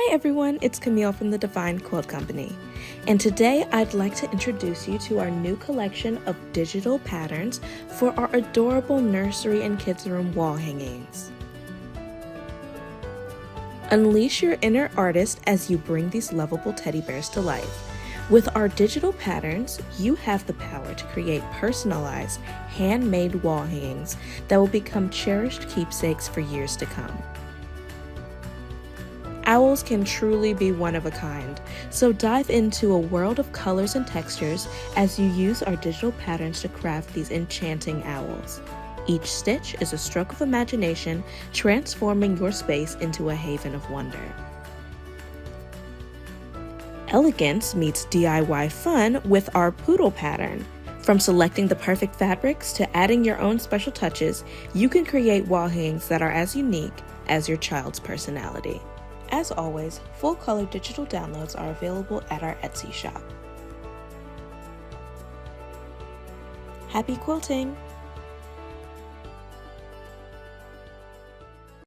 everyone, it's Camille from the Divine Quilt Company, and today I'd like to introduce you to our new collection of digital patterns for our adorable nursery and kids' room wall hangings. Unleash your inner artist as you bring these lovable teddy bears to life. With our digital patterns, you have the power to create personalized, handmade wall hangings that will become cherished keepsakes for years to come. Owls can truly be one of a kind, so dive into a world of colors and textures as you use our digital patterns to craft these enchanting owls. Each stitch is a stroke of imagination, transforming your space into a haven of wonder. Elegance meets DIY fun with our poodle pattern. From selecting the perfect fabrics to adding your own special touches, you can create wall hangings that are as unique as your child's personality. As always, full-color digital downloads are available at our Etsy shop. Happy quilting!